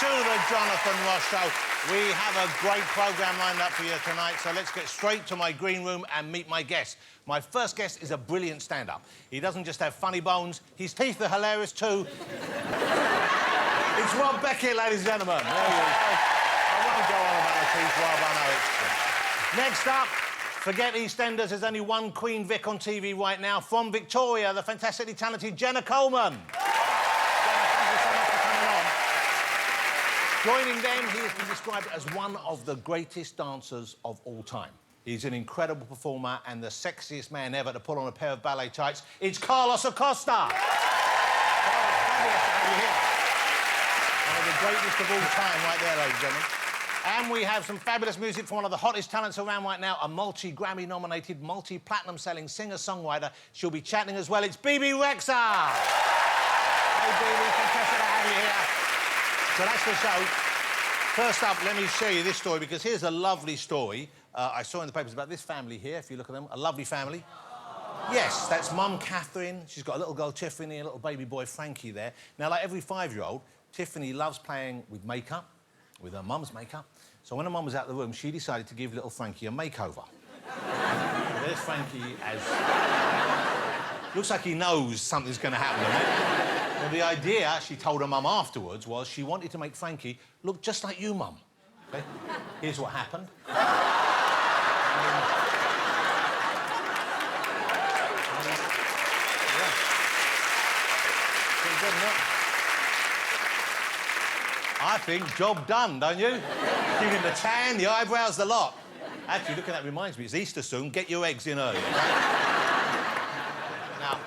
to the Jonathan Ross Show. We have a great programme lined up for you tonight, so let's get straight to my green room and meet my guest. My first guest is a brilliant stand-up. He doesn't just have funny bones, his teeth are hilarious too. It's Rob Beckett, ladies and gentlemen. There you go. I won't go on about the teeth, Rob, I know it's... Next up, forget EastEnders, there's only one Queen Vic on TV right now. From Victoria, the fantastically talented Jenna Coleman. Joining them, he has been described as one of the greatest dancers of all time. He's an incredible performer and the sexiest man ever to put on a pair of ballet tights. It's Carlos Acosta! Fabulous to have you here. One of the greatest of all time right there, ladies and gentlemen. And we have some fabulous music from one of the hottest talents around right now, a multi-Grammy-nominated, multi-platinum-selling singer-songwriter. She'll be chatting as well. It's Bibi Rexha! Hey, Bibi, fantastic to have you here. So that's the show. First up, let me show you this story, because here's a lovely story I saw in the papers about this family here, if you look at them. A lovely family. Yes, that's Mum Catherine. She's got a little girl, Tiffany, and a little baby boy, Frankie, there. Now, like every 5-year-old, Tiffany loves playing with makeup, with her mum's makeup. So when her mum was out of the room, she decided to give little Frankie a makeover. There's Frankie as... Looks like he knows something's going to happen, doesn't it? Well, the idea, she told her mum afterwards, was she wanted to make Frankie look just like you, Mum. Okay? Here's what happened. Pretty good, isn't it? I think job done, don't you? Giving the tan, the eyebrows, the lot. Actually, look at that, reminds me, it's Easter soon. Get your eggs in early. Now,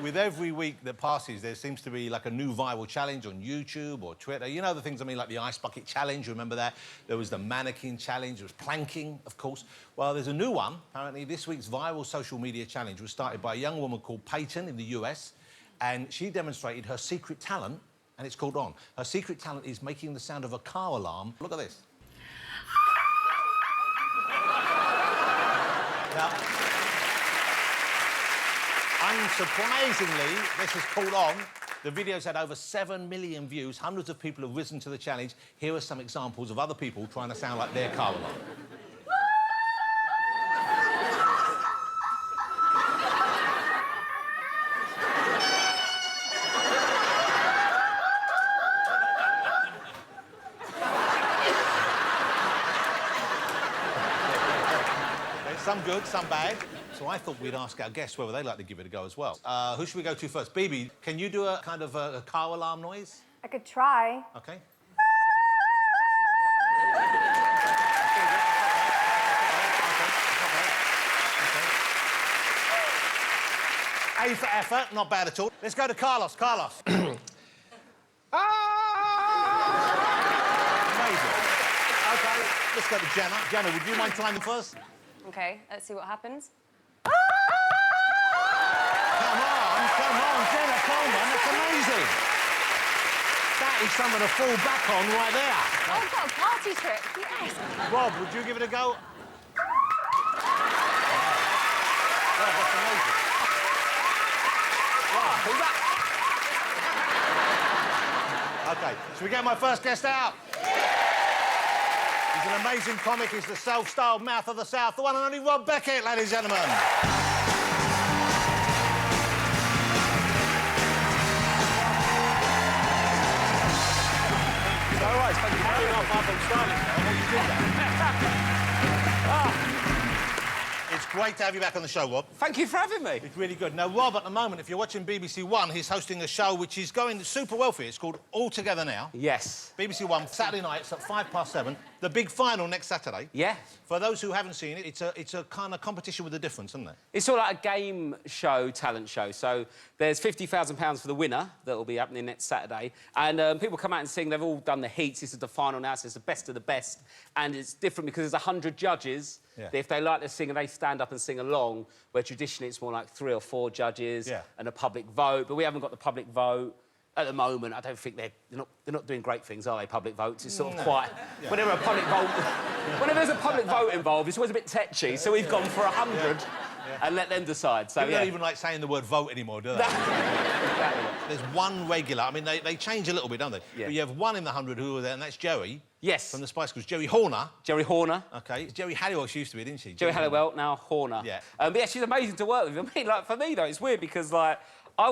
with every week that passes, there seems to be like a new viral challenge on YouTube or Twitter. You know the things I mean, like the ice bucket challenge, remember that? There was the mannequin challenge, there was planking, of course. Well, there's a new one. Apparently, this week's viral social media challenge was started by a young woman called Peyton in the US, and she demonstrated her secret talent, and it's called On. Her secret talent is making the sound of a car alarm. Look at this. Now, unsurprisingly, this is called On. The video's had over 7 million views. Hundreds of people have risen to the challenge. Here are some examples of other people trying to sound like their car alarm. Some good, some bad. So I thought we'd ask our guests whether they'd like to give it a go as well. Who should we go to first? Bibi, can you do a kind of a car alarm noise? I could try. OK. A for effort, not bad at all. Let's go to Carlos. Carlos. Amazing. OK, let's go to Jenna. Jenna, would you mind trying them first? OK, let's see what happens. Come on, Jenna Coleman, that's amazing. That is something to fall back on right there. Oh, I've got a party trick, yes. Rob, would you give it a go? Rob, that's amazing. Wow, pull that. OK, should we get my first guest out? He's an amazing comic. He's the self-styled mouth of the South, the one and only Rob Beckett, ladies and gentlemen. All right, it's carrying off up and styling. I want you to do that. It's great to have you back on the show, Rob. Thank you for having me. It's really good. Now, Rob, at the moment, if you're watching BBC One, he's hosting a show which is going super well for you. It's called All Together Now. Yes. BBC One, Saturday nights at 7:05. The big final next Saturday. Yeah. For those who haven't seen it, it's a kind of competition with a difference, isn't it? It's sort of like a game show, talent show. So there's £50,000 for the winner that will be happening next Saturday. And people come out and sing. They've all done the heats. This is the final now, so it's the best of the best. And it's different because there's 100 judges. Yeah. If they like the singer, they stand up and sing along, where traditionally it's more like 3 or 4 judges and a public vote. But we haven't got the public vote. At the moment, I don't think they're not doing great things, are they, public votes? It's sort of quite... Yeah. Whenever there's a public vote involved, it's always a bit tetchy, so we've gone for 100. and let them decide. So People don't even like saying the word vote anymore, do they? Exactly. There's one regular. I mean, they change a little bit, don't they? Yeah. But you have one in the 100 who are there, and that's Joey. Yes. From the Spice Girls. Jerry Horner. Jerry Horner. OK. Jerry Halliwell she used to be, didn't she? Jerry Halliwell, now Horner. Yeah. But yeah, she's amazing to work with. I mean, like, for me, though, it's weird because, like, I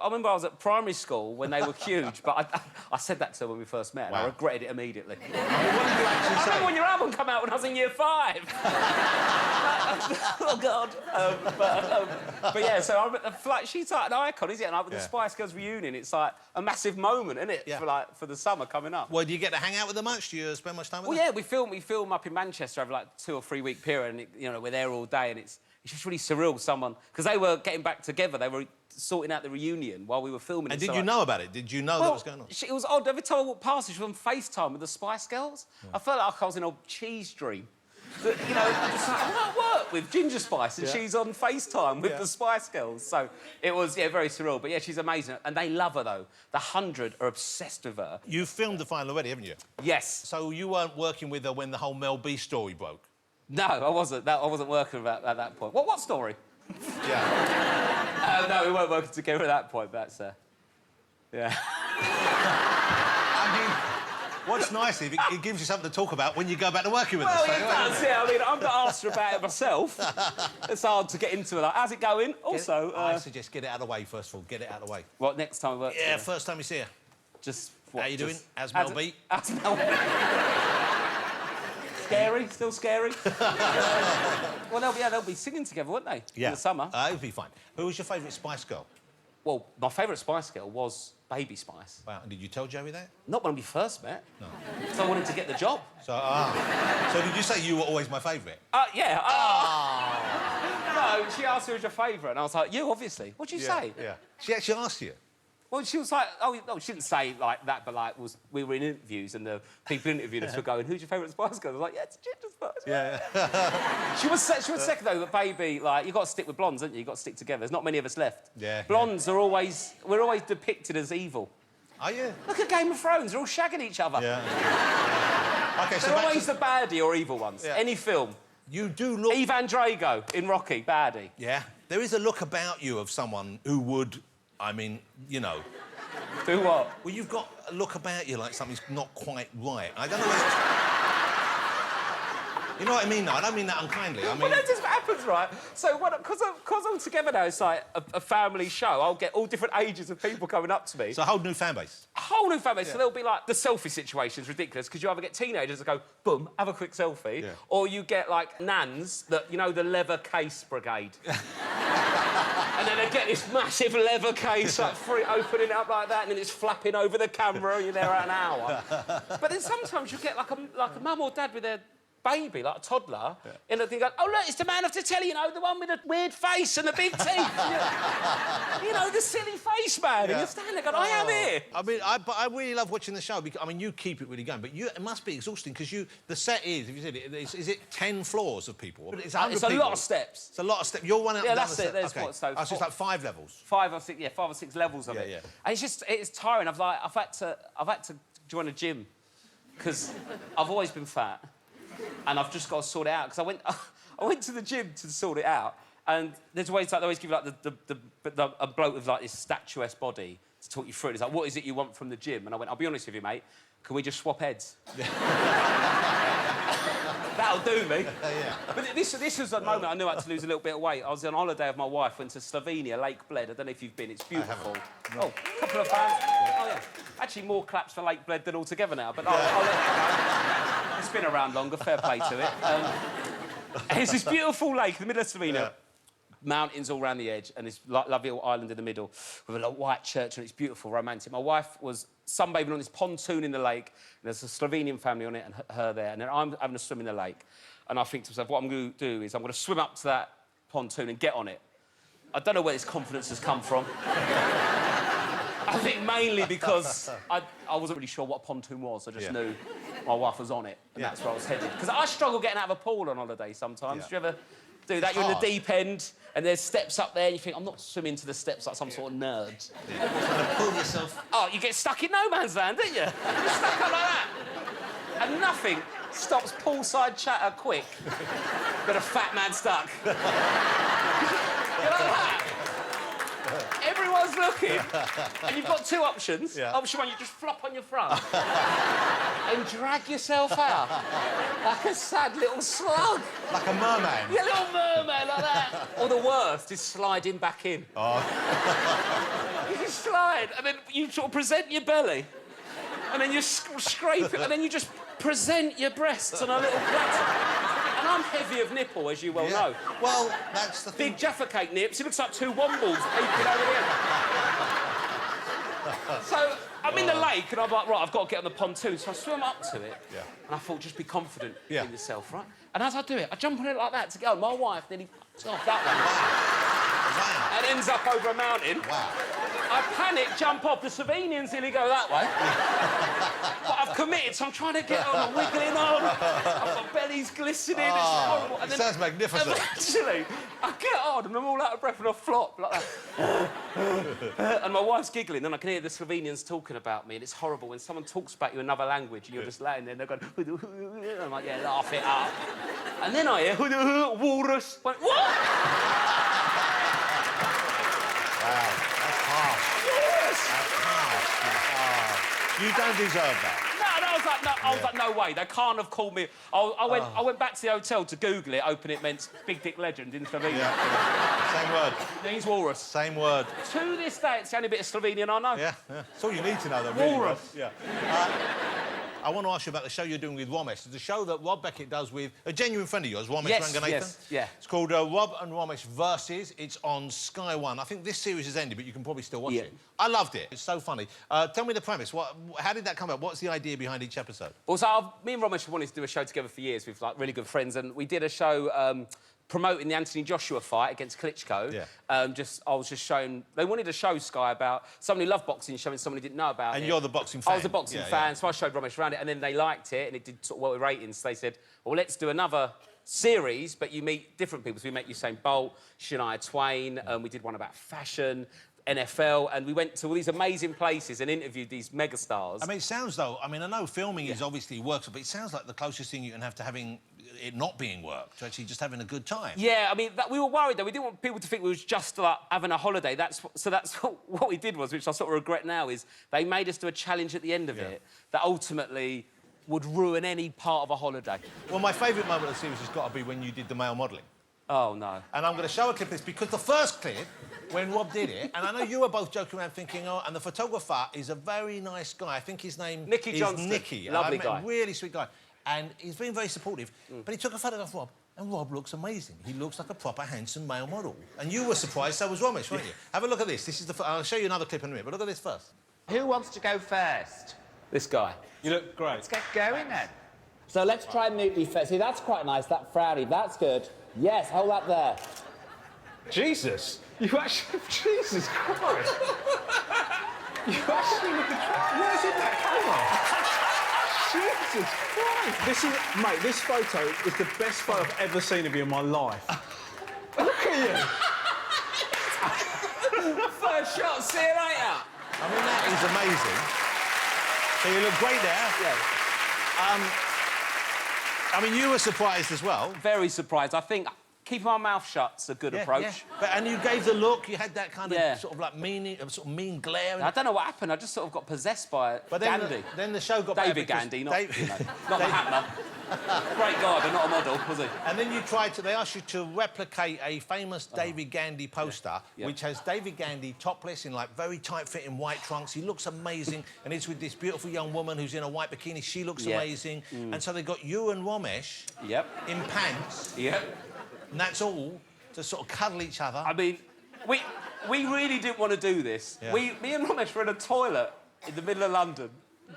remember I was at primary school when they were huge, but I said that to her when we first met, and I regretted it immediately. What did you actually I say? remember when your album came out when I was in year 5. Oh, God. But yeah, so I remember, like, she's like an icon, isn't it? And like, with the Spice Girls reunion, it's like a massive moment, isn't it? Yeah. For the summer coming up. Well, do you get to hang out with them much? Do you spend much time with them? Well, yeah, we film up in Manchester over like 2 or 3 week period, and you know, we're there all day, and it's just really surreal. Because they were getting back together, they were sorting out the reunion while we were filming. And it, did so you know about it? Did you know that was going on? It was odd. Every time I walked past her, she was on FaceTime with the Spice Girls. I felt like I was in a cheese dream. That, you know, just like, I'm at work with Ginger Spice, and she's on FaceTime with the Spice Girls. So it was, very surreal. But yeah, she's amazing, and they love her though. The 100 are obsessed with her. You filmed the final already, haven't you? Yes. So you weren't working with her when the whole Mel B story broke? No, I wasn't. I wasn't working at that point. What story? Yeah. No, we weren't working together at that point. That's yeah. I mean, what's nice is it gives you something to talk about when you go back to working with us. Well, it does, yeah. I mean, I'm not asked her about it myself. It's hard to get into it. Like, how's it going? Also, I suggest get it out of the way first of all. Get it out of the way. what next time we work? Yeah, together? first time you see her. Just. How you doing? How's Mel B? How's Mel B? Scary? Still scary? Well, they'll be singing together, won't they? Yeah. In the summer. It'll be fine. Who was your favourite Spice Girl? Well, my favourite Spice Girl was Baby Spice. Wow. And did you tell Joey that? Not when we first met. No. So I wanted to get the job. So, so did you say you were always my favourite? Yeah. No, she asked me who's your favourite, and I was like, you, obviously. What'd you say? Yeah. She actually asked you? Well, she was like, oh, no, she didn't say it like that, but like, we were in interviews, and the people interviewing us were going, who's your favourite Spice Girl? I was like, yeah, it's Ginger Spice. Yeah. She was second, though, but Baby, like, you've got to stick with blondes, haven't you? You've got to stick together. There's not many of us left. Yeah. Blondes are always... We're always depicted as evil. Are you? Look at Game of Thrones. They're all shagging each other. Yeah. OK, so They're back always to... the baddie or evil ones. Yeah. Any film. You do look... Ivan Drago in Rocky, baddie. Yeah. There is a look about you of someone who would, I mean, you know... Do what? Well, you've got a look about you like something's not quite right. I don't know whether it's... You know what I mean, though? I don't mean that unkindly. I mean... Well, that's just what happens, right? So, because I'm together now, it's like a family show. I'll get all different ages of people coming up to me. So a whole new fan base. A whole new family. So there'll be, like, the selfie situation's ridiculous, because you either get teenagers that go, boom, have a quick selfie, or you get, like, nans that, you know, the leather case brigade. And then they get this massive leather case, like, opening up like that, and then it's flapping over the camera, and you're there at an hour. But then sometimes you get, like a mum or dad with their baby, like a toddler, and they go, oh, look, it's the man off the telly, you know, the one with the weird face and the big teeth. You know, the silly face man. And you're standing there going, I am here. I mean, but I really love watching the show because, I mean, you keep it really going, but it must be exhausting because the set is, if you said it, is it 10 floors of people? It's 100 It's a people. lot of steps. It's a lot of steps. You're one out Yeah, and down that's the it. step. There's Okay. what, so it's just like 5 levels. 5 or 6 levels of it. Yeah. And it's tiring. I've had to join a gym because I've always been fat, and I've just got to sort it out. Because I went to the gym to sort it out, and there's ways like they always give you like a bloke with like this statuesque body to talk you through it. It's like, what is it you want from the gym? And I went, I'll be honest with you, mate. Can we just swap heads? That'll do me. But this was the moment I knew I had to lose a little bit of weight. I was on holiday with my wife, went to Slovenia, Lake Bled. I don't know if you've been, it's beautiful. Oh, a couple of fans. Oh, yeah. Actually, more claps for Lake Bled than altogether now, but I'll let you know. It's been around longer, fair play to it. It's this beautiful lake in the middle of Slovenia. Yeah. Mountains all around the edge, and this lovely little island in the middle with a little white church, and it's beautiful, romantic. My wife was sunbathing on this pontoon in the lake, and there's a Slovenian family on it and her there, and then I'm having a swim in the lake. And I think to myself, what I'm going to do is I'm going to swim up to that pontoon and get on it. I don't know where this confidence has come from. I think mainly because I wasn't really sure what a pontoon was. I just knew my wife was on it, and that's where I was headed. Because I struggle getting out of a pool on holiday sometimes. Do you ever do that? You're in the deep end, and there's steps up there, and you think, I'm not swimming to the steps like some sort of nerd. Pull yourself. Oh, you get stuck in no man's land, don't you? You're stuck up like that. And nothing stops poolside chatter quick. But a fat man stuck. You know that? Everyone's looking, and you've got two options. Yeah. Option one, you just flop on your front and drag yourself out like a sad little slug. Like a merman. Yeah, little merman like that. Or the worst is sliding back in. Oh. You just slide, and then you sort of present your belly, and then you scrape it, and then you just present your breasts on a little platter. And I'm heavy of nipple, as you well know. Well, that's the thing. Big Jaffa cake nips. It looks like two wombles aping over the end. So I'm in the lake, and I'm like, right, I've got to get on the pontoon. So I swim up to it, and I thought, just be confident in yourself, right? And as I do it, I jump on it like that to go. My wife nearly fucks off that way. Wow. And ends up over a mountain. Wow. I panic, jump off. The Slovenians nearly go that way. But I've committed, so I'm trying to get on. I'm wiggling on. My belly's glistening. It's horrible. And It sounds magnificent. Eventually, I get on and I'm all out of breath and I flop like that. And my wife's giggling, and I can hear the Slovenians talking about me, and it's horrible when someone talks about you in another language and you're just laying there and they're going, and I'm like, yeah, laugh it up. And then I hear, walrus. Went, what? Wow. That's harsh. Walrus! That's harsh. You don't deserve that. No, I was like, no way. They can't have called me. I went back to the hotel to Google it, open it meant Big Dick Legend in Slovenia. Yeah. Same word. Means walrus. Same word. To this day, it's the only bit of Slovenian I know. Yeah. That's all you need to know, though, really. Walrus. Yeah. I want to ask you about the show you're doing with Romesh. It's a show that Rob Beckett does with a genuine friend of yours, Romesh Ranganathan. Yes, yeah. It's called Rob and Romesh Versus. It's on Sky One. I think this series has ended, but you can probably still watch it. I loved it. It's so funny. Tell me the premise. How did that come about? What's the idea behind each episode? Well, so me and Romesh have wanted to do a show together for years with, like, really good friends, and we did a show promoting the Anthony Joshua fight against Klitschko. Yeah. I was just showing... They wanted to show Sky about someone who loved boxing, showing someone who didn't know about it. And you're the boxing fan. I was a boxing fan, so I showed Romesh around it, and then they liked it, and it did sort of well with ratings. So they said, well, let's do another series, but you meet different people. So we met Usain Bolt, Shania Twain, we did one about fashion, NFL, and we went to all these amazing places and interviewed these megastars. I mean, it sounds, though... I mean, I know filming is obviously works, but it sounds like the closest thing you can have to having it not being work, to actually just having a good time. Yeah, I mean, we were worried, though. We didn't want people to think we was just, like, having a holiday. That's what we did was, which I sort of regret now, is they made us do a challenge at the end of it that ultimately would ruin any part of a holiday. Well, my favourite moment of the series has got to be when you did the male modelling. Oh, no. And I'm going to show a clip of this because the first clip, when Rob did it, and I know you were both joking around thinking, oh, and the photographer is a very nice guy. I think his name Nicky is Johnston. Nicky. Lovely guy. Really sweet guy. And he's been very supportive. But he took a photograph of Rob, and Rob looks amazing. He looks like a proper handsome male model. And you were surprised, so was Romesh, weren't you? Have a look at this. This is the... I'll show you another clip in a minute, but look at this first. Who wants to go first? This guy. You look great. Let's get going then. So let's try and neatly fit. See, that's quite nice, that frowny. That's good. Yes, hold that there. Jesus! You actually... Jesus Christ! You actually look at... Where's in that camera? Jesus Christ! This is... Mate, this photo is the best photo I've ever seen of you in my life. Look at you! First shot, see you later. I mean, that is amazing. So you look great there. Yeah. I mean, you were surprised as well. Very surprised. I think keeping my mouth shut's a good approach. Yeah. But, and you gave the look, you had that kind of sort of like mean glare. I don't know what happened. I just sort of got possessed by But Gandhi. then the show got David better because Gandhi, not, Dave- you know, not the Hatler. Great guy, but not a model, was he? And then you tried to... They asked you to replicate a famous David Gandhi poster, which has David Gandhi topless in, like, very tight-fitting white trunks. He looks amazing, and it's with this beautiful young woman who's in a white bikini. She looks amazing. And so they got you and Romesh in pants, and that's all, to sort of cuddle each other. I mean, we really didn't want to do this. Yeah. Me and Romesh were in a toilet in the middle of London,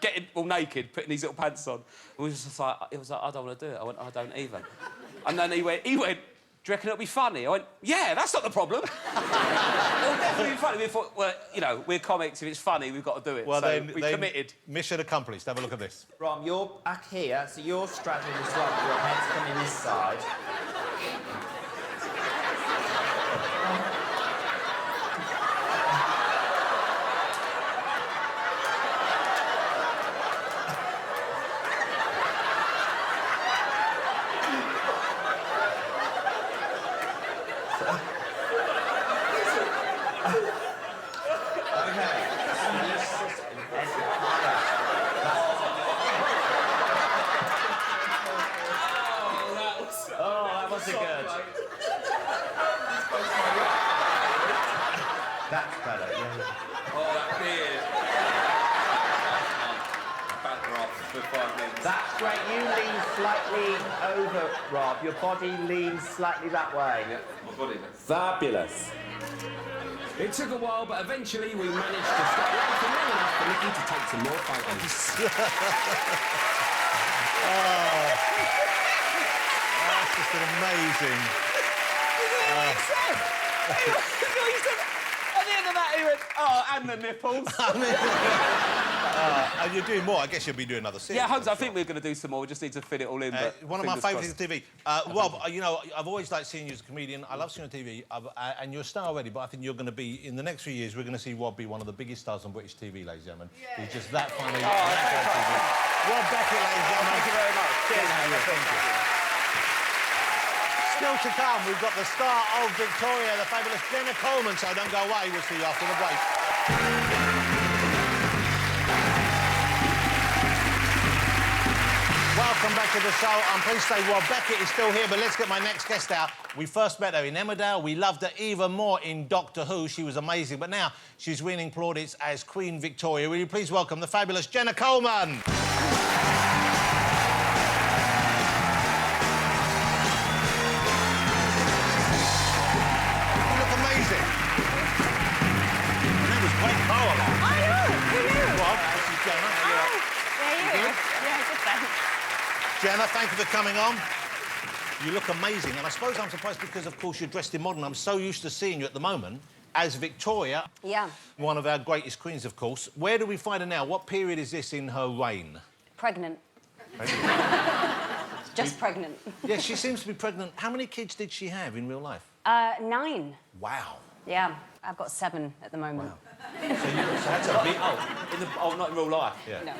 getting all naked, putting these little pants on. And we was just like, it was like, I don't want to do it. I went, I don't either. And then he went, do you reckon it'll be funny? I went, yeah, that's not the problem. It'll definitely be funny. We thought, well, you know, we're comics. If it's funny, we've got to do it. Well, so we committed. Mission accomplished. Have a look at this. Rom, you're back here, so you're straddling as well. Your head's coming this side. That wasn't good. That's better, yeah. Oh, that beard. Banter off for 5 minutes. That's great. You lean slightly over, Rob. Your body leans slightly that way. Yeah, my body. Fabulous. It took a while, but eventually we managed to stay away for long enough for Nicky to take some more photos. That's just an amazing... At the end of that, he went, oh, and the nipples. And you're doing more. I guess you'll be doing another series. Yeah, I hope so. I think we're going to do some more. We just need to fit it all in. But One of my fingers favourites crossed. is TV. Rob, you know, I've always liked seeing you as a comedian. I love seeing you on TV, and you're a star already, but I think you're going to be, in the next few years, we're going to see Rob be one of the biggest stars on British TV, ladies and gentlemen. Yeah. He's just that funny. Rob Beckett, ladies and gentlemen. Thank you very much. Thank you. Still to come, we've got the star of Victoria, the fabulous Jenna Coleman, so don't go away. We'll see you after the break. Welcome back to the show. I'm pleased to say Rob Beckett is still here, but let's get my next guest out. We first met her in Emmerdale. We loved her even more in Doctor Who. She was amazing, but now she's winning plaudits as Queen Victoria. Will you please welcome the fabulous Jenna Coleman? You look amazing. That was great power. I know. Who knew? Rob, this is Jenna. Yeah, you. Yeah, good thanks. Jenna, thank you for coming on. You look amazing, and I suppose I'm surprised because, of course, you're dressed in modern. I'm so used to seeing you at the moment as Victoria. Yeah. One of our greatest queens, of course. Where do we find her now? What period is this in her reign? Pregnant. Just pregnant. Yeah, she seems to be pregnant. How many kids did she have in real life? 9. Wow. Yeah, I've got 7 at the moment. So that's a big... not in real life. Yeah. No.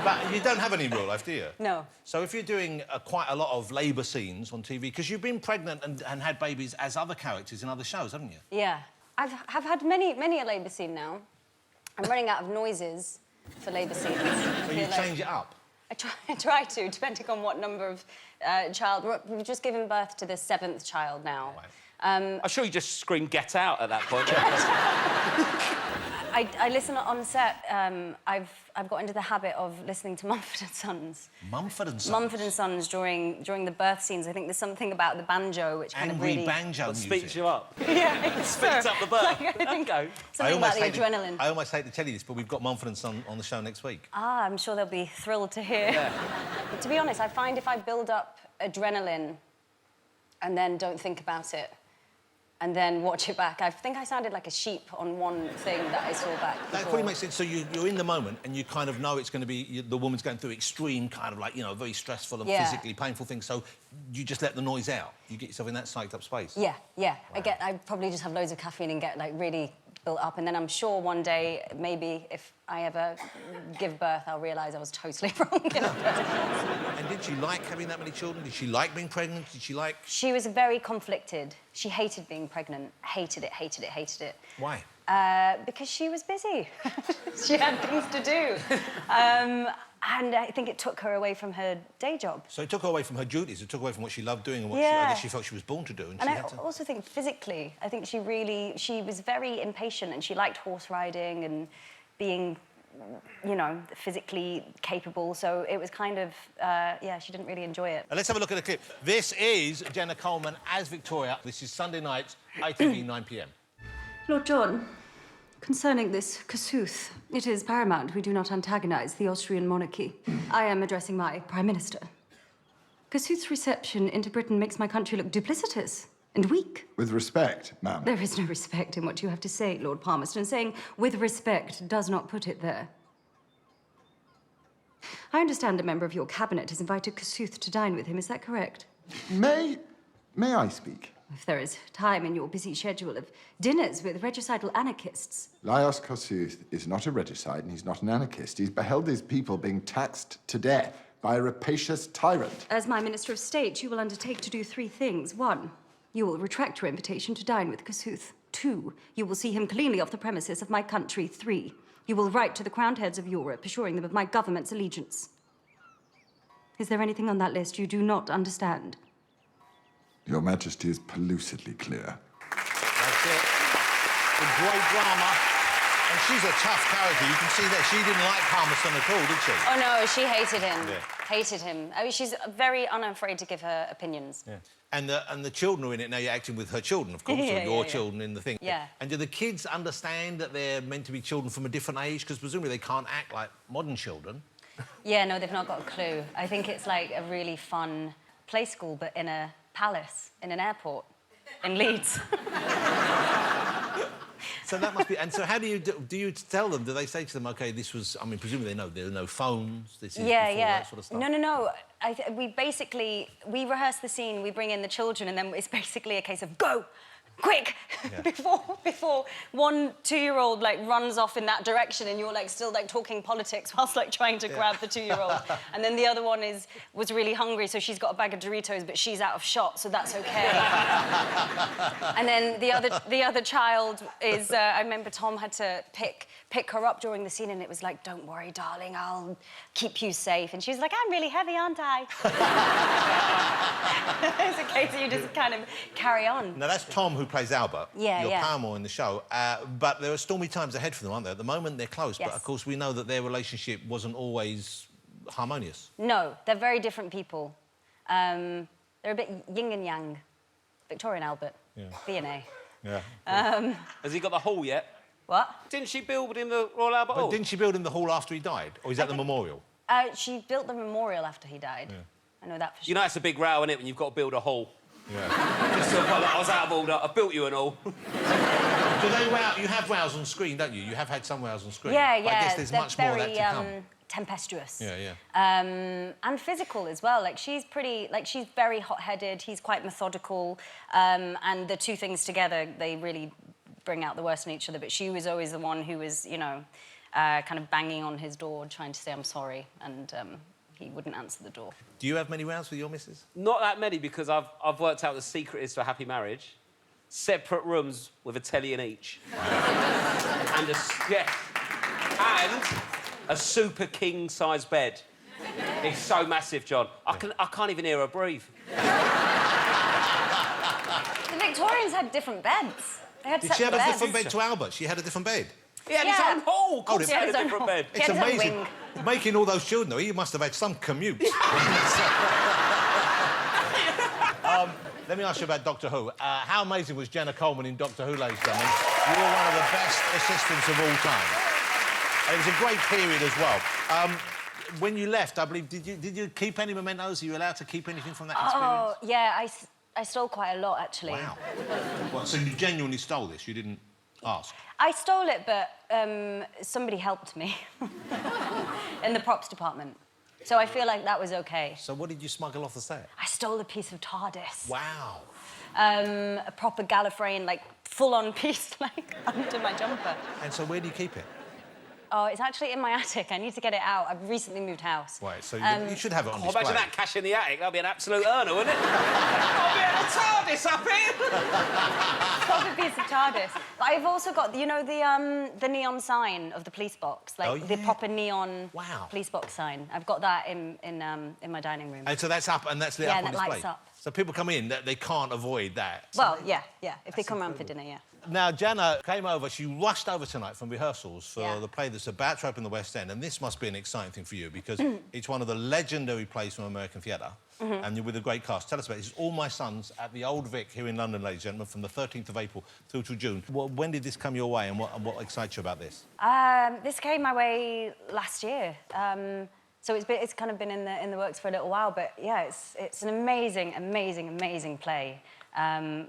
But you don't have any in real life, do you? No. So if you're doing quite a lot of labour scenes on TV, because you've been pregnant and had babies as other characters in other shows, haven't you? Yeah. I've had many a labour scene now. I'm running out of noises for labour scenes. So you change it up? I try to, depending on what number of child... We've just given birth to the 7th child now. Right. I'm sure you just screamed "get out" at that point. I listen on set. I've got into the habit of listening to Mumford & Sons. Mumford & Sons? Mumford & Sons during the birth scenes. I think there's something about the banjo which kind of really... Angry banjo music. Speeds you up. Yeah, Speeds up the birth. Like, I think something about the adrenaline. I almost hate to tell you this, but we've got Mumford & Sons on the show next week. Ah, I'm sure they'll be thrilled to hear. Yeah. But to be honest, I find if I build up adrenaline and then don't think about it, and then watch it back. I think I sounded like a sheep on one thing that I saw back That before. probably makes sense. So you're in the moment and you kind of know it's going to be... the woman's going through extreme kind of like, you know, very stressful and physically painful things, so you just let the noise out. You get yourself in that psyched up space. Yeah. Wow. I probably just have loads of caffeine and get, like, really built up, and then I'm sure one day, maybe, if I ever give birth, I'll realise I was totally wrong. And did she like having that many children? Did she like being pregnant? Did she like... She was very conflicted. She hated being pregnant. Hated it. Why? Because she was busy. She had things to do. And I think it took her away from her day job. So it took her away from her duties, it took away from what she loved doing and what I guess she felt she was born to do. And I also think physically, I think she was very impatient and she liked horse riding and being, you know, physically capable. So it was kind of, she didn't really enjoy it. Let's have a look at the clip. This is Jenna Coleman as Victoria. This is Sunday night, ITV, 9 p.m. Lord John, concerning this Kossuth, it is paramount we do not antagonise the Austrian monarchy. I am addressing my Prime Minister. Kossuth's reception into Britain makes my country look duplicitous and weak. With respect, ma'am. There is no respect in what you have to say, Lord Palmerston. Saying with respect does not put it there. I understand a member of your cabinet has invited Kossuth to dine with him. Is that correct? May I speak? If there is time in your busy schedule of dinners with regicidal anarchists. Laios Kossuth is not a regicide and he's not an anarchist. He's beheld his people being taxed to death by a rapacious tyrant. As my Minister of State, you will undertake to do 3 things. 1, you will retract your invitation to dine with Kossuth. 2, you will see him cleanly off the premises of my country. 3, you will write to the crowned heads of Europe, assuring them of my government's allegiance. Is there anything on that list you do not understand? Your Majesty is pellucidly clear. That's it. The great drama. And she's a tough character. You can see that she didn't like Palmerston at all, did she? Oh, no, she hated him. Yeah. Hated him. I mean, she's very unafraid to give her opinions. Yeah. And the children are in it now. You're acting with her children, of course, Yeah, or your yeah. children in the thing. Yeah. And do the kids understand that they're meant to be children from a different age? Because presumably they can't act like modern children. Yeah, no, they've not got a clue. I think it's like a really fun play school, but in a palace, in an airport, in Leeds. So that must be... And so how do you tell them? Do they say to them, OK, this was... I mean, presumably they know there are no phones, this is before that sort of stuff? No. We rehearse the scene, we bring in the children, and then it's basically a case of go, quick, Yeah. before 1 2-year-old like runs off in that direction, and you're like still like talking politics whilst like trying to grab the 2-year-old, and then the other one was really hungry, so she's got a bag of Doritos, but she's out of shot, so that's okay. And then the other child is I remember Tom had to pick her up during the scene, and it was like, don't worry, darling, I'll keep you safe, and she was like, I'm really heavy, aren't I? It's a case you just kind of carry on. Now, that's Tom who plays Albert. Yeah, You're yeah. Paramore in the show. But there are stormy times ahead for them, aren't there? At the moment, they're close. Yes. But, of course, we know that their relationship wasn't always harmonious. No, they're very different people. They're a bit yin and yang. Victoria and Albert. Yeah. V&A. Yeah. Has he got the hall yet? What? Didn't she build him the Royal Albert Hall? But didn't she build him the hall after he died? Or is that the memorial? She built the memorial after he died. Yeah. I know that for sure. You know it's a big row, isn't it, when you've got to build a hall? Yeah. Just sort of like, I was out of order, I built you and all. Do they wow? You have wows on screen, don't you? You have had some wows on screen. Yeah. But I guess there's They're much more of that very, to come. tempestuous. Yeah. And physical as well. Like, she's very hot-headed, he's quite methodical, and the two things together, they really bring out the worst in each other. But she was always the one who was, you know, kind of banging on his door, trying to say, I'm sorry, and he wouldn't answer the door. Do you have many rows with your missus? Not that many, because I've worked out the secret is to a happy marriage. Separate rooms with a telly in each. And a super king-size bed. It's so massive, John. I can't even hear her breathe. The Victorians had different beds. They had Did she have separate a beds. different bed to Albert? She had a different bed? He had his own hall. Of course he had a different bed. He had It's his own amazing. wing. Making all those children, though, he must have had some commute. Let me ask you about Doctor Who. How amazing was Jenna Coleman in Doctor Who, ladies and gentlemen? You were one of the best assistants of all time. It was a great period as well. When you left, I believe, did you keep any mementos? Are you allowed to keep anything from that experience? Oh, yeah, I stole quite a lot, actually. Wow. Well, so you genuinely stole this? You didn't ask? I stole it, but somebody helped me in the props department. So I feel like that was OK. So what did you smuggle off the set? I stole a piece of TARDIS. Wow. A proper Gallifreyan, like, full-on piece, like, under my jumper. And so where do you keep it? Oh, it's actually in my attic. I need to get it out. I've recently moved house. Right, so you should have it on display. Imagine that cash in the attic. That'd be an absolute earner, wouldn't it? I'll be at the TARDIS up here. Proper piece of TARDIS. But I've also got, you know, the neon sign of the police box, like the proper neon police box sign. I've got that in my dining room. And so that's up and that's lit up on that display? lights up. So people come in, they can't avoid that. Well, yeah. If they come around for dinner, yeah. Now, Jana came over, she rushed over tonight from rehearsals for the play that's about to open the West End, and this must be an exciting thing for you because it's one of the legendary plays from American theatre, and you're with a great cast. Tell us about it. This is All My Sons at the Old Vic here in London, ladies and gentlemen, from the 13th of April through to June. When did this come your way, and what excites you about this? This came my way last year. So it's kind of been in the works for a little while, but yeah, it's an amazing play.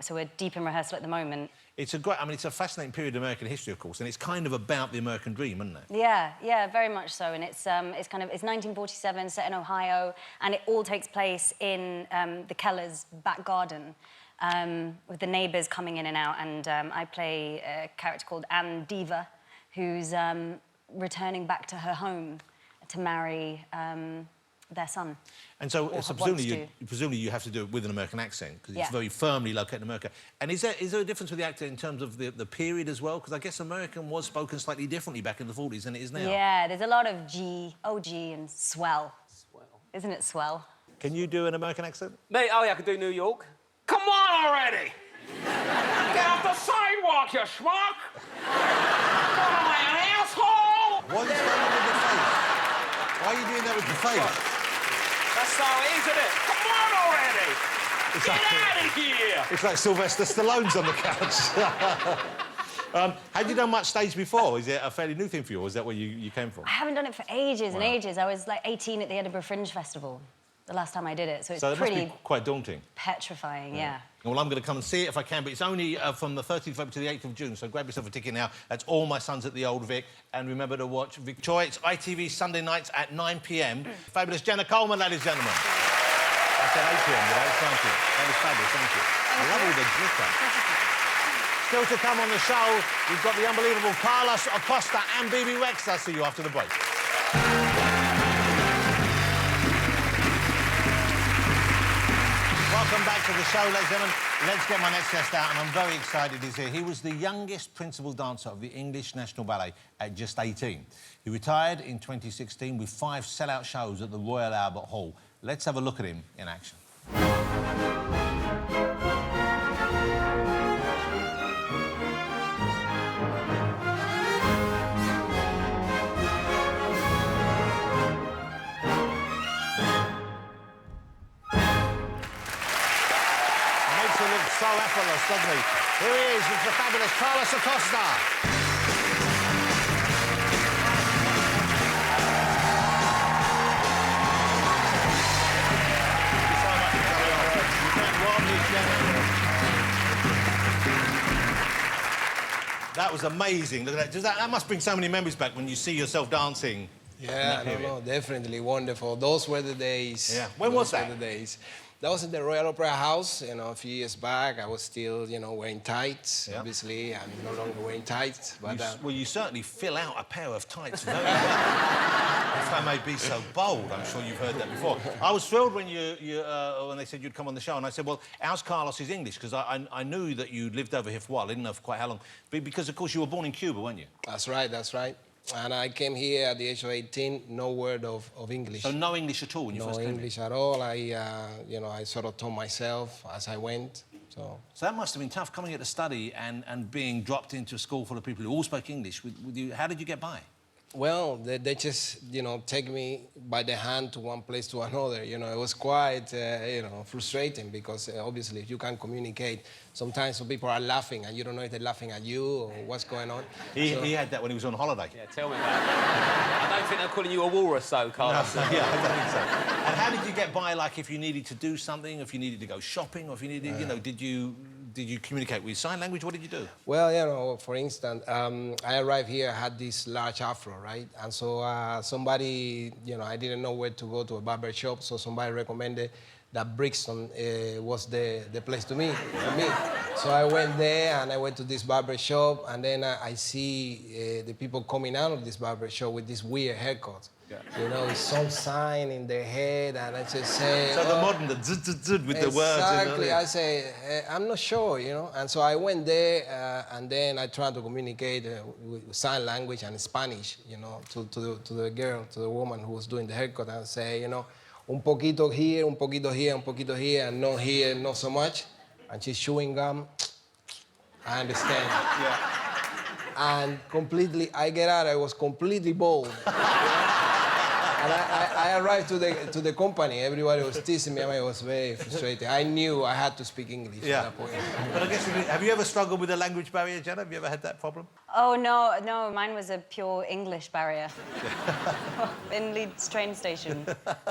So we're deep in rehearsal at the moment. It's a fascinating period of American history, of course, and it's kind of about the American dream, isn't it? Yeah, very much so. And it's 1947, set in Ohio, and it all takes place in the Kellers' back garden, with the neighbours coming in and out. And I play a character called Anne Diva, who's returning back to her home to marry their son. And so, Or so wants presumably you have to do it with an American accent because Yeah. it's very firmly located in America. And is there a difference with the actor in terms of the period as well? Because I guess American was spoken slightly differently back in the 40s than it is now. Yeah, there's a lot of OG, and swell. Swell. Isn't it swell? Can you do an American accent? Me? Oh, yeah, I could do New York. Come on already! Get off the sidewalk, you schmuck! What am I, an asshole? Why are you doing that with your face? Why are you doing that with your face? That's how it is, isn't it? Come on already! It's Get like- out of here! It's like Sylvester Stallone's on the couch. Had you done much stage before? Is it a fairly new thing for you, or is that where you came from? I haven't done it for ages and ages. I was like 18 at the Edinburgh Fringe Festival the last time I did it, so it's So it pretty must be quite daunting. petrifying, yeah. Well, I'm going to come and see it if I can, but it's only from the 13th of February to the 8th of June, so grab yourself a ticket now. That's All My Sons at the Old Vic. And remember to watch Vic Choi. It's ITV Sunday nights at 9 p.m. Fabulous Jenna Coleman, ladies and gentlemen. I said 8 p.m, did I? Thank you. That was fabulous, thank you. I love all the glitter. Still to come on the show, we've got the unbelievable Carlos Acosta and BB Rex. I'll see you after the break. Welcome back to the show, ladies and gentlemen. Let's get my next guest out, and I'm very excited he's here. He was the youngest principal dancer of the English National Ballet at just 18. He retired in 2016 with 5 sellout shows at the Royal Albert Hall. Let's have a look at him in action. Makes it look so effortless, doesn't he? Here he is, it's the fabulous Carlos Acosta. That was amazing. Look at that. That must bring so many memories back when you see yourself dancing. Yeah, no, definitely wonderful. Those were the days. Yeah. When was that? Those were the days. That was in the Royal Opera House, a few years back. I was still, wearing tights. Yeah. Obviously, I'm no longer wearing tights. But Well, you certainly fill out a pair of tights very well. If I may be so bold, I'm sure you've heard that before. I was thrilled when when they said you'd come on the show, and I said, well, how's Carlos is English? Because I knew that you lived over here for a while. I didn't know for quite how long. But because, of course, you were born in Cuba, weren't you? That's right, that's right. And I came here at the age of 18, no word of English. So no English at all when you first came No English at all. I sort of taught myself as I went. So that must have been tough coming here to study and being dropped into a school full of people who all spoke English. With you, how did you get by? Well, they just, take me by the hand to one place to another. It was quite, frustrating because obviously if you can't communicate, sometimes some people are laughing and you don't know if they're laughing at you or what's going on. He had that when he was on holiday. Yeah, tell me about it. I don't think they're calling you a walrus, though, Carlos. No, yeah, I don't think so. And how did you get by, like, if you needed to do something, if you needed to go shopping, or if you needed, did you communicate with sign language? What did you do? Well, for instance, I arrived here, I had this large afro, right? And so somebody, I didn't know where to go to a barber shop, so somebody recommended that Brixton was the place for me. So I went there and I went to this barber shop, and then I see the people coming out of this barber shop with this weird haircut. Yeah. Some sign in their head, and I just say... So the modern, the z-z-z with the words... Exactly. I say, I'm not sure, And so I went there, and then I tried to communicate with sign language and Spanish, to the girl, to the woman who was doing the haircut, and say, un poquito here, un poquito here, un poquito here, and not here, not so much. And she's chewing gum. I understand. Yeah. And completely, I get out, I was completely bald. And I arrived to the company. Everybody was teasing me. I was very frustrated. I knew I had to speak English at that point. But I guess, have you ever struggled with a language barrier, Jenna? Have you ever had that problem? Oh, no, mine was a pure English barrier. In Leeds train station,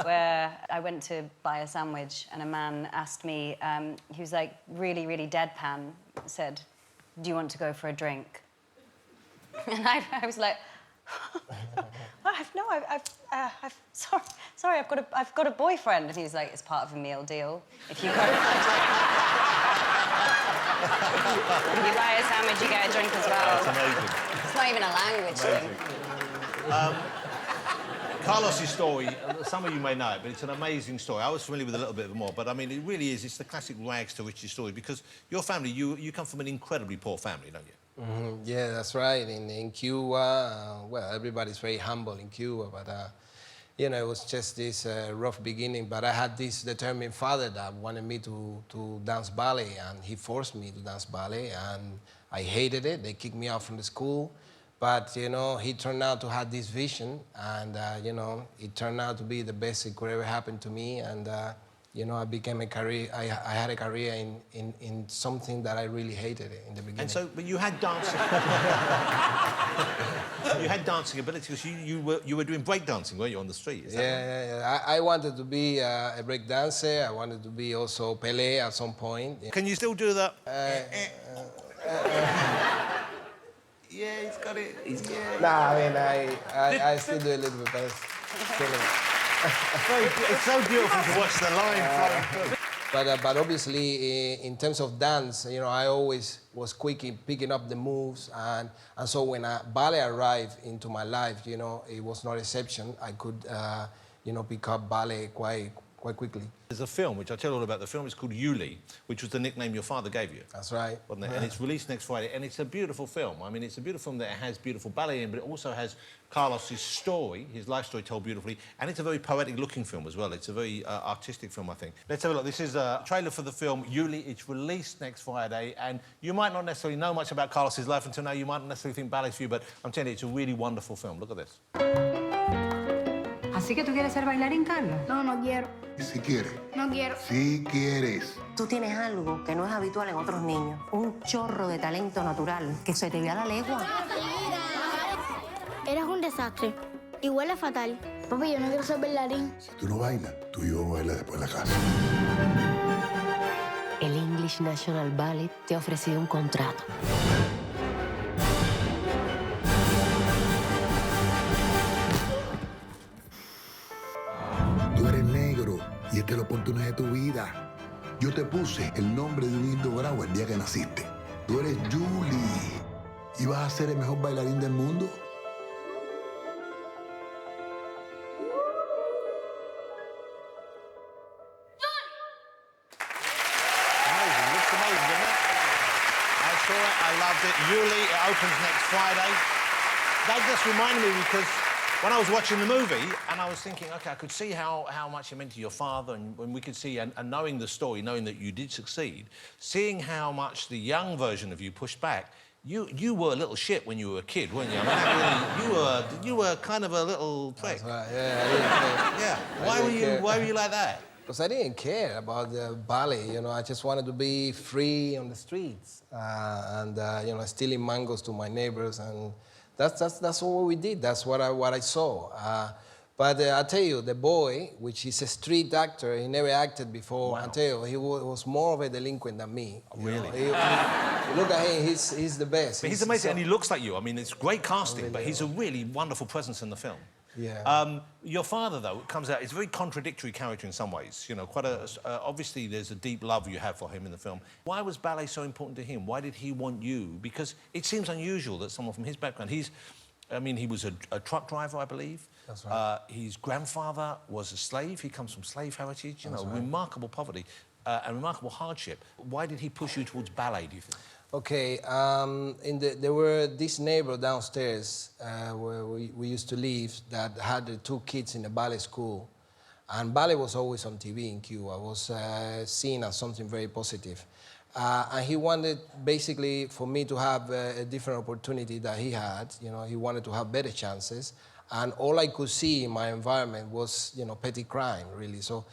where I went to buy a sandwich, and a man asked me, he was like really, really deadpan, said, do you want to go for a drink? And I was like, sorry, I've got a boyfriend. And he was like, it's part of a meal deal. If you go for a drink, if you buy a sandwich, you get a drink as well. That's amazing. It's not even a language thing. Carlos's story, some of you may know it, but it's an amazing story. I was familiar with a little bit more, but I mean, it really is. It's the classic rags to riches story because your family, you come from an incredibly poor family, don't you? Yeah, that's right. In Cuba, well, everybody's very humble in Cuba, but you know, it was just this rough beginning. But I had this determined father that wanted me to dance ballet, and he forced me to dance ballet, and I hated it. They kicked me out from the school. But, you know, he turned out to have this vision, and, you know, it turned out to be the best it could ever happen to me. And, you know, I became a career, I had a career in something that I really hated in the beginning. And so, but you had dancing. You had dancing ability because you were doing break dancing, weren't you, on the street? Is that right? Yeah. I wanted to be a break dancer. I wanted to be also Pelé at some point. Can you still do that? Yeah, he's got it. Nah, I mean, I still do a little bit, but it's it's so beautiful to watch the line flowing through. But obviously, in terms of dance, you know, I always was quick in picking up the moves, and so when ballet arrived into my life, you know, it was no exception. I could, you know, pick up ballet quite quickly. There's a film, which I'll tell you all about. The film is called Yuli, which was the nickname your father gave you. That's right. Wasn't it? And it's released next Friday, and it's a beautiful film. I mean, it's a beautiful film that has beautiful ballet in, but it also has Carlos's story, his life story told beautifully, and it's a very poetic-looking film as well. It's a very artistic film, I think. Let's have a look. This is a trailer for the film Yuli. It's released next Friday, and you might not necessarily know much about Carlos's life until now. You might not necessarily think ballet's for you, but I'm telling you, it's a really wonderful film. Look at this. ¿Así que tú quieres ser bailarín, Carlos? No, no quiero. Si quieres. No quiero. Si quieres. Tú tienes algo que no es habitual en otros niños. Un chorro de talento natural que se te ve a la legua. Eres un desastre. Y huele fatal. Papi, yo no quiero ser bailarín. Si tú no bailas, tú y yo vamos a bailar después de la casa. El English National Ballet te ha ofrecido un contrato. Tú eres negro y esta es la oportunidad de tu vida. Yo te puse el nombre de un indio bravo el día que naciste. Tú eres Julie y vas a ser el mejor bailarín del mundo. Amazing. Looks amazing, doesn't it? I saw it. I loved it. Yuli, it opens next Friday. That just reminded me because when I was watching the movie, and I was thinking, OK, I could see how much it meant to your father, and when we could see, and knowing the story, knowing that you did succeed, seeing how much the young version of you pushed back, you were a little shit when you were a kid, weren't you? I mean, really, you were kind of a little prick. That's right. Yeah, I didn't care. Yeah. Why were you like that? Because I didn't care about the ballet, you know. I just wanted to be free on the streets and you know, stealing mangoes to my neighbors, and that's what we did. That's what I saw. But I tell you, the boy, which is a street actor, he never acted before. Wow. I tell you, he was more of a delinquent than me. Really? Look at him, he's the best. But he's amazing, and he looks like you. I mean, it's great casting, but he's a really wonderful presence in the film. Yeah. Your father, though, comes out... It's a very contradictory character in some ways. You know, quite a... obviously, there's a deep love you have for him in the film. Why was ballet so important to him? Why did he want you? Because it seems unusual that someone from his background... I mean, he was a truck driver, I believe. That's right. His grandfather was a slave. He comes from slave heritage. You know, right. Remarkable poverty and remarkable hardship. Why did he push you towards ballet, do you think? Okay, there were this neighbor downstairs where we used to live that had the 2 kids in the ballet school. And ballet was always on TV in Cuba. It was seen as something very positive. And he wanted basically for me to have a different opportunity that he had. You know, he wanted to have better chances. And all I could see in my environment was, you know, petty crime, really. So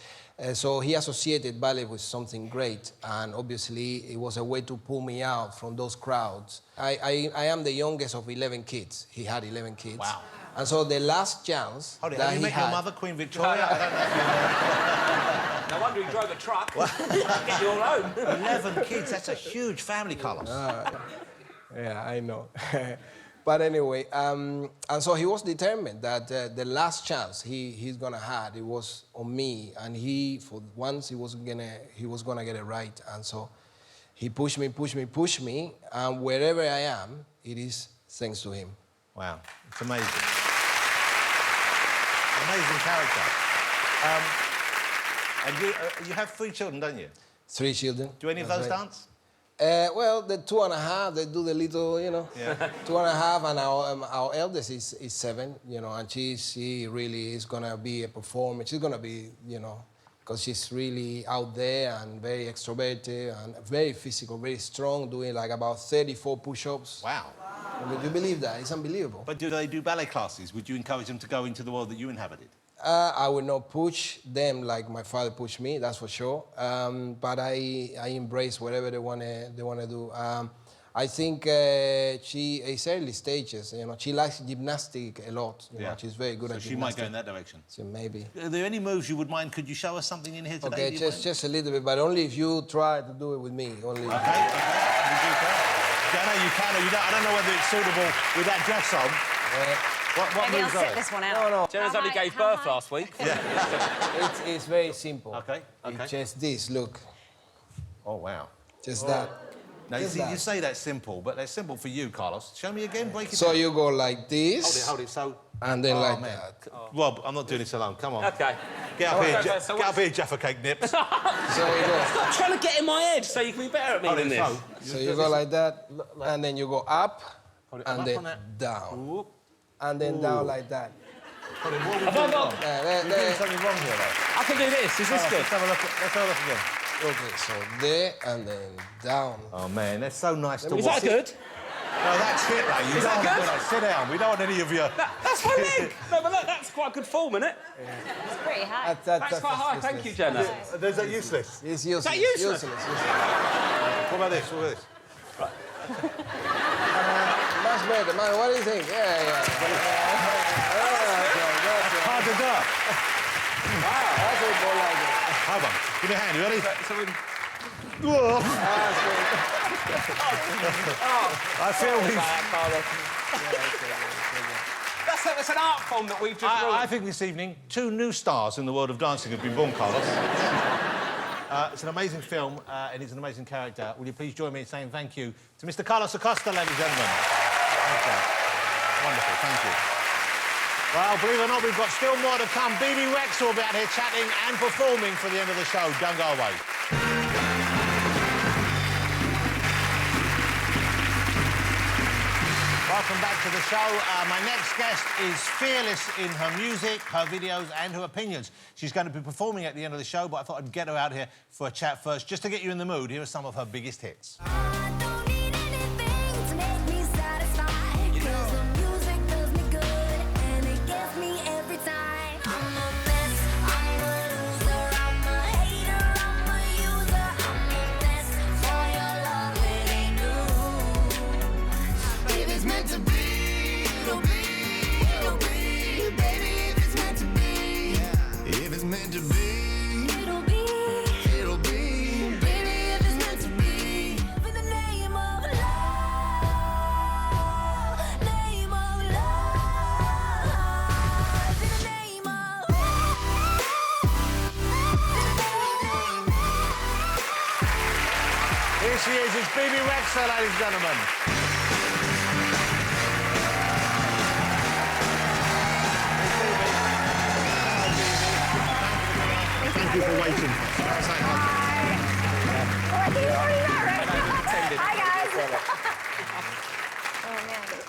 he associated ballet with something great, and obviously it was a way to pull me out from those crowds. I am the youngest of 11 kids. He had 11 kids. Wow. And so the last chance Hold it, that have you he met had... your mother, Queen Victoria? I don't know if No wonder he drove a truck. Get your own. 11 kids, that's a huge family, Carlos. Yeah, I know. But anyway, and so he was determined that the last chance he's gonna have, it was on me, and for once he was gonna get it right. And so he pushed me, and wherever I am, it is thanks to him. Wow, it's amazing. Amazing character. And you have 3 children, don't you? 3 children. Do any of those right. dance? Well, the 2.5, they do the little, you know, Yeah. 2.5, and our eldest is 7, you know, and she really is gonna be a performer. She's gonna be, you know, because she's really out there and very extroverted and very physical, very strong, doing like about 34 push-ups. Wow. Would you believe that? It's unbelievable. But do they do ballet classes? Would you encourage them to go into the world that you inhabited? I would not push them like my father pushed me, that's for sure. But I embrace whatever they wanna do. I think she is early stages. You know, she likes gymnastics a lot. You know, she's very good at So she gymnastics. might go in that direction. So maybe. Are there any moves you would mind? Could you show us something in here today? Okay, do you mind? just a little bit, but only if you try to do it with me. Only. Okay. I know you can or you don't. I don't know whether it's suitable with that dress on. What Maybe I'll moves sit are this one out. No. Jenna's only gave birth last week. It's very simple. Okay. It's just this, look. Oh, wow. Just that. Now, you Just see, that. you say that's simple, but that's simple for you, Carlos. Show me again, break it So down. you go like this. Hold it, so... And then like man. that. Rob, I'm not doing this alone. Come on. Okay. Get up here, So get up here, Jaffa Cake Nips. So you go. I'm trying to get in my head so you can be better at me than this. So you go like that, and then you go up, and up then on that. down. And then down like that. Hold it, what are we Have I doing got- wrong? You're doing something wrong here, though. I can do this. Is this good? Let's have a look. Let's have a look again. Okay, so there and then down. Oh, man, that's so nice to Is watch. that good? No, that's it, though. You Is don't that want to good? do that. Sit down. We don't want any of your... That's my leg. No, but look, that's quite good form, isn't it? It's pretty high. That's quite high. Thank you, Jenna. Is that useless? It's useless. that useless? What about this? What about this? Much better, man. What do you think? Yeah. Hard to do. That's what go like that. Hold on. Give me a hand. You ready? So we... I feel we've... That's an art form that we've just I think this evening, 2 new stars in the world of dancing have been born, Carlos. It's an amazing film, and he's an amazing character. Will you please join me in saying thank you to Mr. Carlos Acosta, ladies and gentlemen? Thank you. Wonderful, thank you. Well, believe it or not, we've got still more to come. BB Rex will be out here chatting and performing for the end of the show. Don't go away. Welcome back to the show. My next guest is fearless in her music, her videos and her opinions. She's going to be performing at the end of the show, but I thought I'd get her out here for a chat first, just to get you in the mood. Here are some of her biggest hits. Here she is, it's BB Rex, ladies and gentlemen. Thank you for waiting. Hi, guys.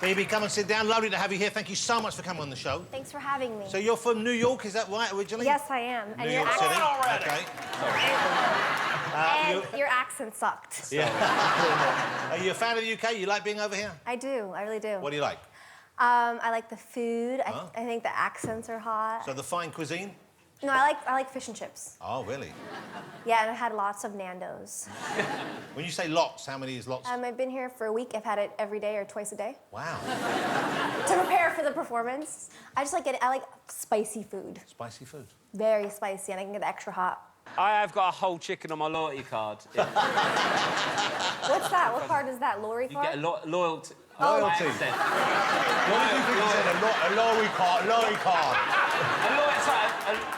BB, come and sit down. Lovely to have you here. Thank you so much for coming on the show. Thanks for having me. So you're from New York, is that right, originally? Yes, I am. New York City. Okay. And your accent sucked. Yeah. Are you a fan of the UK? You like being over here? I do. I really do. What do you like? I like the food. Huh? I think the accents are hot. So the fine cuisine? No, I like fish and chips. Oh, really? Yeah, and I've had lots of Nando's. When you say lots, how many is lots? I've been here for a week. I've had it every day or twice a day. Wow. To prepare for the performance. I just like it. I like spicy food. Spicy food. Very spicy, and I can get it extra hot. I have got a whole chicken on my loyalty card. What's that? What card is that? Lorry You card? get a loyalty. Loyalty. Accent. What did you think you said? A lorry card. Lorry card.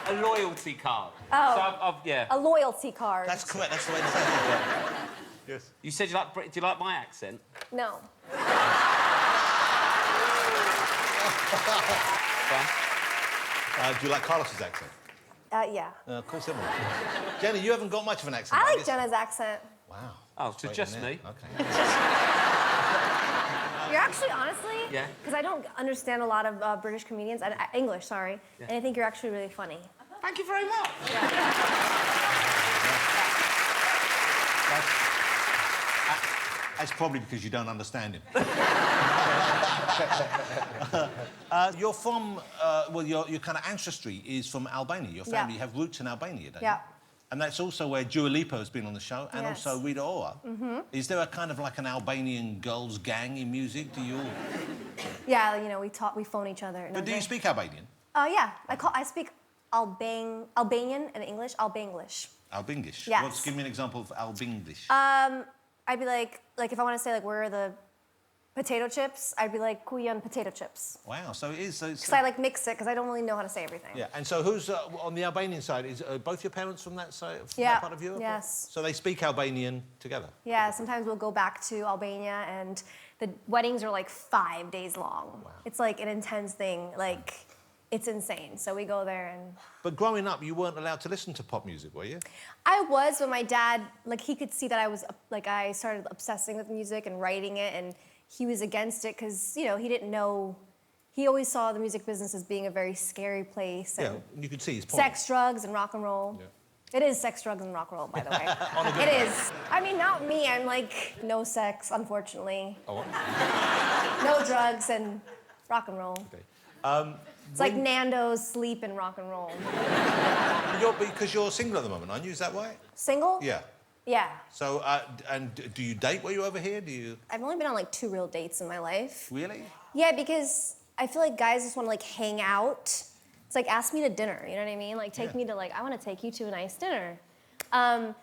A loyalty card. Oh. So yeah. A loyalty card. That's correct. That's the way to say it. Yes. You said you like. Do you like my accent? No. Do you like Carlos's accent? Yeah. Of course, everyone. Jenny, you haven't got much of an accent. I like Jenna's accent. Wow. Oh, so just me? Okay. You're actually, honestly, Yeah. because I don't understand a lot of British comedians, English, sorry, and I think you're actually really funny. Thank you very much. That's probably because you don't understand him. You're from, well, your kind of ancestry is from Albania. Your family Yeah. have roots in Albania, don't Yeah. you? And that's also where Dua Lipa has been on the show, and Yes. also Rita Ora. Mm-hmm. Is there a kind of like an Albanian girls' gang in music? Do you? Yeah, you know, we phone each other. But do you speak Albanian? Yeah, I speak Albanian and English, Albanglish. Albinglish? Yes. Well, give me an example of Albinglish. I'd be like if I want to say, like, where are the potato chips, I'd be like, kuyan potato chips. Wow, so it is... Because I, like, mix it, because I don't really know how to say everything. Yeah, and so who's on the Albanian side? Is both your parents from that side, from Yeah, that part of Europe? yes. So they speak Albanian together? Yeah, sometimes we'll go back to Albania, and the weddings are, like, 5 days long. Wow. It's, like, an intense thing. Like, it's insane. So we go there and... But growing up, you weren't allowed to listen to pop music, were you? I was, but my dad, like, he could see that I was, like, I started obsessing with music and writing it, and he was against it because, you know, he didn't know... He always saw the music business as being a very scary place. And Yeah, you could see his point. sex, drugs, and rock and roll. Yeah. It is sex, drugs, and rock and roll, by the way. It is. I mean, not me. I'm like, no sex, unfortunately. Oh, what? No drugs and rock and roll. Okay. It's like Nando's, sleep, and rock and roll. Because you're single at the moment, aren't you? Is that right? Single? Yeah. Yeah. So, and do you date while you're over here? Do you... I've only been on, like, 2 real dates in my life. Really? Yeah, because I feel like guys just want to, like, hang out. It's like, ask me to dinner, you know what I mean? Like, take me to, like, I want to take you to a nice dinner.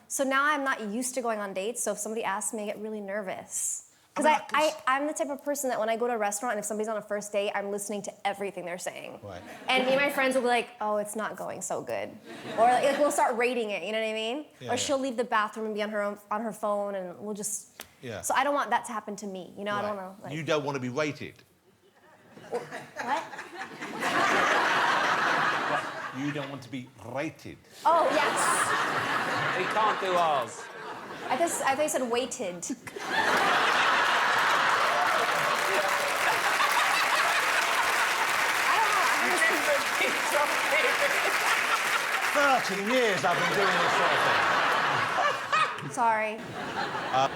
So now I'm not used to going on dates, so if somebody asks me, I get really nervous. Because I'm the type of person that when I go to a restaurant and if somebody's on a first date, I'm listening to everything they're saying. Right. And me and my friends will be like, oh, it's not going so good. Or like we'll start rating it, you know what I mean? Yeah, or she'll leave the bathroom and be on her phone and we'll just... Yeah. So I don't want that to happen to me, you know? Right. I don't know. Like... You don't want to be rated? What? You don't want to be rated? Oh, yes. He can't do ours. I thought you said weighted. 13 years I've been doing this sort of thing. Sorry.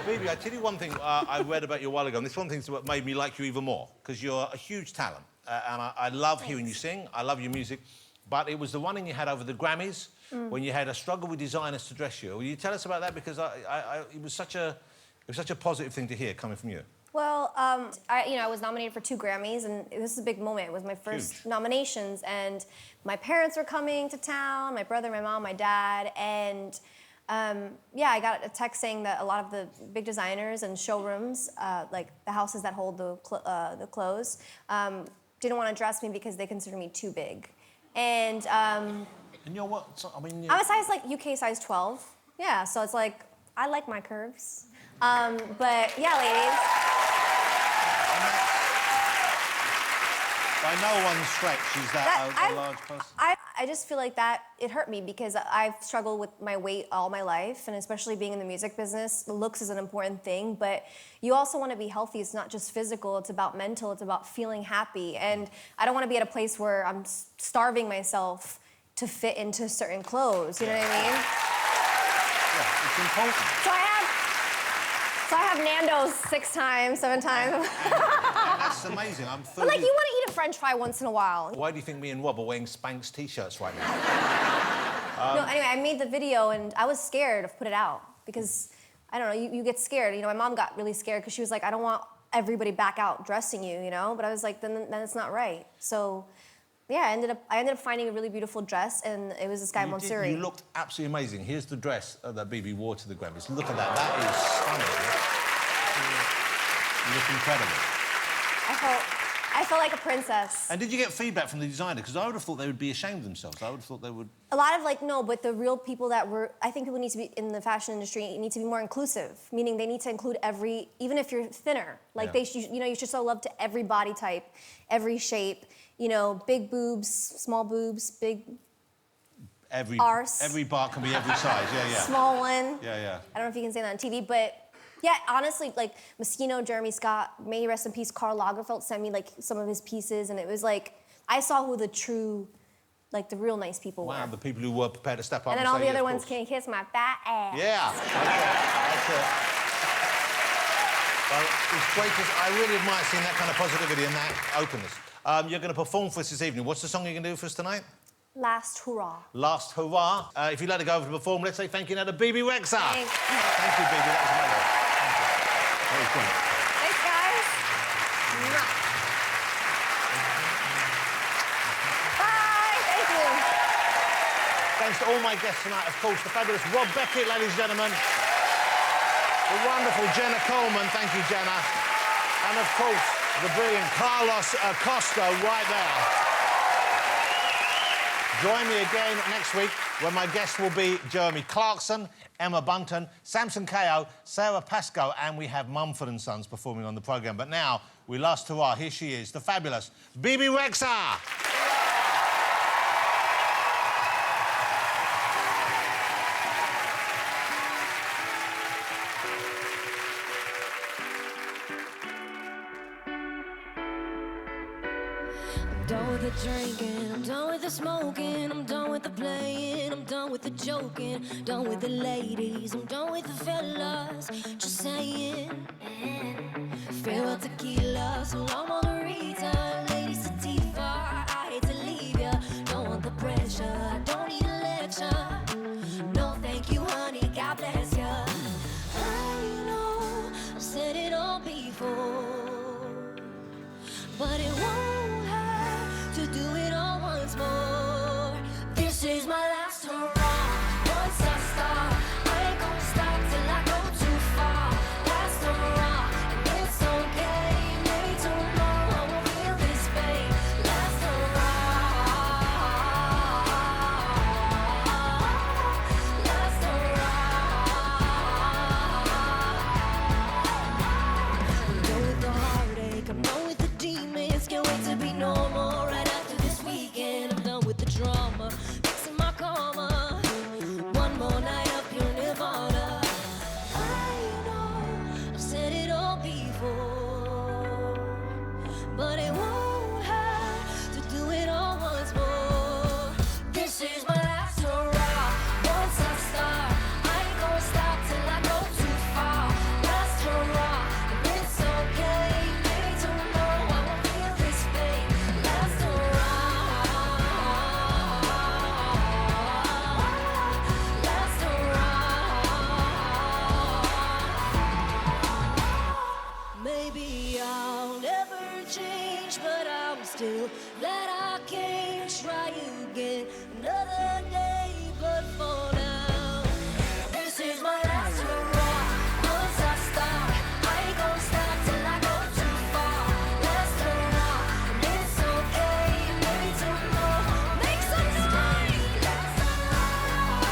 Bibi, I tell you one thing I read about you a while ago, and this one thing's what made me like you even more, because you're a huge talent, and I love hearing you sing, I love your music, but it was the running you had over the Grammys, when you had a struggle with designers to dress you. Will you tell us about that? Because it was such a positive thing to hear coming from you. Well, I was nominated for 2 Grammys, and this is a big moment. It was my first nominations, and my parents were coming to town, my brother, my mom, my dad, and yeah, I got a text saying that a lot of the big designers and showrooms, like the houses that hold the clothes, didn't want to dress me because they consider me too big. And you're what? I mean, I'm a size, like, UK size 12. Yeah, so it's like, I like my curves. But yeah, ladies. By no one's stretch is that a large person. I just feel like that, it hurt me because I've struggled with my weight all my life, and especially being in the music business, looks is an important thing, but you also want to be healthy. It's not just physical, it's about mental, it's about feeling happy, and I don't want to be at a place where I'm starving myself to fit into certain clothes, you know what I mean? Yeah, it's important. So I have Nando's 6 times, 7 times. That's amazing. I'm But like, you want to eat a French fry once in a while. Why do you think me and Rob are wearing Spanx t-shirts right now? No, anyway, I made the video and I was scared to put it out because, I don't know, you get scared. You know, my mom got really scared because she was like, I don't want everybody back out dressing you, you know? But I was like, then it's not right. So, yeah, I ended up finding a really beautiful dress, and it was this guy, Monsuri. You looked absolutely amazing. Here's the dress that Bibi wore to the Grammys. Look at that. That is stunning. You look incredible. I felt like a princess. And did you get feedback from the designer? Because I would have thought they would be ashamed of themselves. I would have thought they would... A lot of like, no, but the real people that were, I think people need to be, in the fashion industry, need to be more inclusive, meaning they need to include every, even if you're thinner, like they should, you know, you should show love to every body type, every shape, you know, big boobs, small boobs, big arse. Every bar can be every size, yeah, yeah. Small one. Yeah, yeah. I don't know if you can say that on TV, but yeah, honestly, like Moschino, Jeremy Scott, may he rest in peace, Karl Lagerfeld sent me like some of his pieces, and it was like, I saw who the true, like the real nice people were. Wow, the people who were prepared to step up and then and all say, the other "Yes, ones of course." can kiss my fat ass. Yeah, that's it. Well, it's great to... I really admire seeing that kind of positivity and that openness. You're going to perform for us this evening. What's the song you're going to do for us tonight? Last Hurrah. Last Hurrah. If you'd like to go over to perform, let's say thank you now to BB Rexha. Thank you. Thank you, BB. That was amazing. Thank you. That was great. Thanks, guys. Bye. Thank you. Thanks to all my guests tonight, of course, the fabulous Rob Beckett, ladies and gentlemen. The wonderful Jenna Coleman. Thank you, Jenna. And, of course, the brilliant Carlos Acosta right there. Join me again next week when my guests will be Jeremy Clarkson, Emma Bunton, Samson Kayo, Sarah Pascoe, and we have Mumford & Sons performing on the programme. But now, we last hurrah. Here she is, the fabulous BB Rexha. Done with the drinking, I'm done with the smoking, I'm done with the playing, I'm done with the joking, done with the ladies, I'm done with the fellas, just saying. Farewell tequila, so long margarita, lady sativa, I hate to leave ya, don't want the pressure, I don't need a lecture, no thank you honey, God bless ya. I know, I've said it all before, but it won't to do it all once more. This is my last hurrah. Once I start, I ain't gonna stop till I go too far. Last hurrah, and it's okay. Maybe tomorrow I won't feel this pain. Last hurrah. Last hurrah. I'm done with the heartache. I'm done with the demons. Can't wait to be normal. I'm done with the drama, fixing my karma. One more night up your nirvana. I know I've said it all before, but it won't have to do it all once more. This is my last hurrah. Once I start, I ain't gonna stop till I go too far. Last hurrah, and it's okay. Maybe tomorrow I won't feel this pain. Last hurrah. Maybe I'll never change, but I'm still glad I can try again another day. But for now, this is my last hurrah. Once I start, I ain't gonna stop till I go too far. Last hurrah, and it's okay. Maybe tomorrow, make some noise. Last hurrah.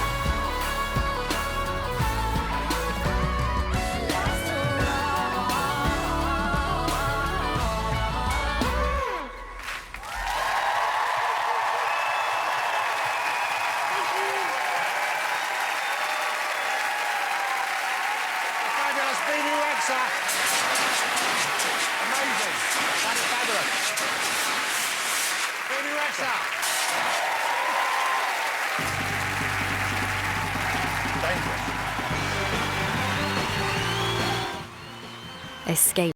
Last hurrah. Fabulous BB Rexha. Amazing. That is fabulous. BB Rexha. Thank you. Escape.